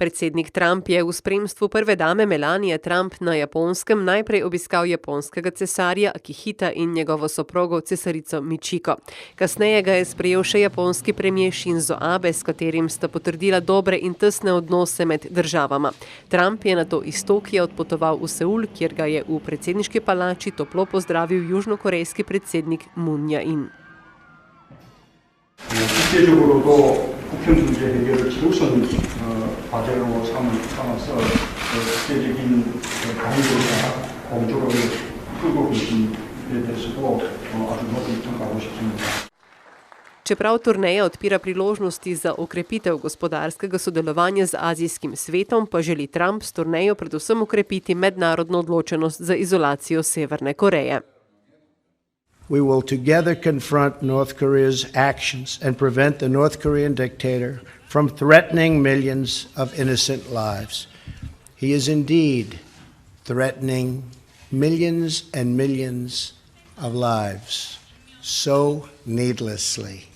Predsednik Trump je v spremstvu prve dame Melanie Trump na Japonskem najprej obiskal japonskega cesarja Akihita in njegovo soprogo cesarico Michiko. Kasneje ga je sprejel še japonski premier Shinzo Abe, s katerim sta potrdila dobre in tesne odnose med državama. Trump je nato iz Tokija odpotoval v Seul, kjer ga je v predsedniški palači toplo pozdravil južnokorejski predsednik Moon Jae-in. 국제적으로도 북핵 문제 해결을 최우선 과제로 삼아서 국제적인 관계가 공조를 끌고 계신 데 대해서도 아주 높이 평가하고 싶습니다. Čeprav turneja odpira priložnosti za okrepitev gospodarskega sodelovanja z azijskim svetom, pa želi Trump s turnejo predvsem okrepiti mednarodno odločenost za izolacijo Severne Koreje. We will together confront North Korea's actions and prevent the North Korean dictator from threatening millions of innocent lives. He is indeed threatening millions and millions of lives so needlessly.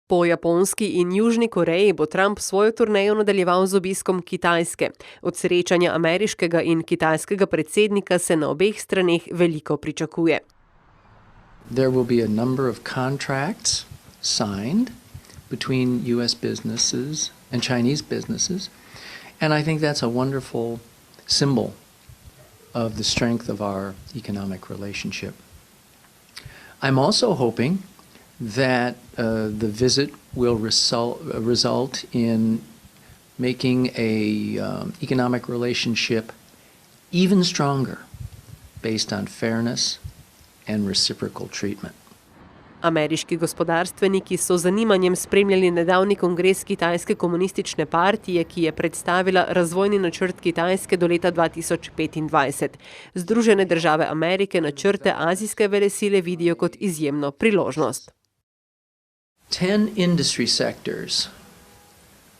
Po Japonski in Južni Koreji bo Trump svojo turnejo nadaljeval z obiskom Kitajske. Od srečanja ameriškega in kitajskega predsednika se na obeh straneh veliko pričakuje. There will be a number of contracts signed between U.S. businesses and Chinese businesses, and I think that's a wonderful symbol of the strength of our economic relationship. I'm also hoping that the visit will result in making a economic relationship even stronger based on fairness and reciprocal treatment. Ameriški gospodarstveniki so z zanimanjem spremljali nedavni kongres Kitajske komunistične partije, ki je predstavila razvojni načrt Kitajske do leta 2025. Združene države Amerike načrte azijske velesile vidijo kot izjemno priložnost. 10 industry sectors,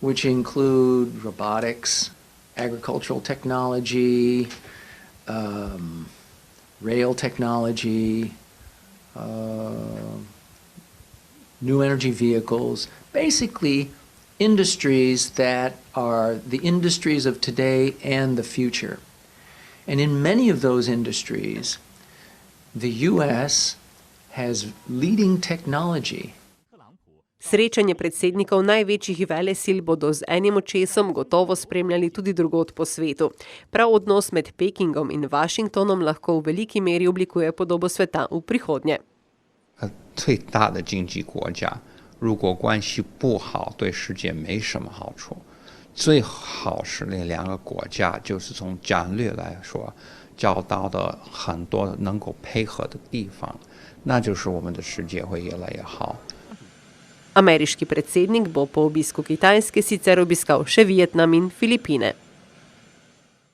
which include robotics, agricultural technology, rail technology, new energy vehicles, basically industries that are the industries of today and the future. And in many of those industries, the US has leading technology. Srečanje predsednikov največjih velesil bodo z enim očesom gotovo spremljali tudi drugod po svetu. Prav odnos med Pekingom in Washingtonom lahko v veliki meri oblikuje podobo sveta v prihodnje. 最大的经济国家如果关系不好，对世界没什么好处。最好是那两个国家就是从战略来说交到的很多能够配合的地方，那就是我们的世界会越来越好。 Ameriški predsednik bo po obisku Kitajske sicer obiskal še Vietnam in Filipine.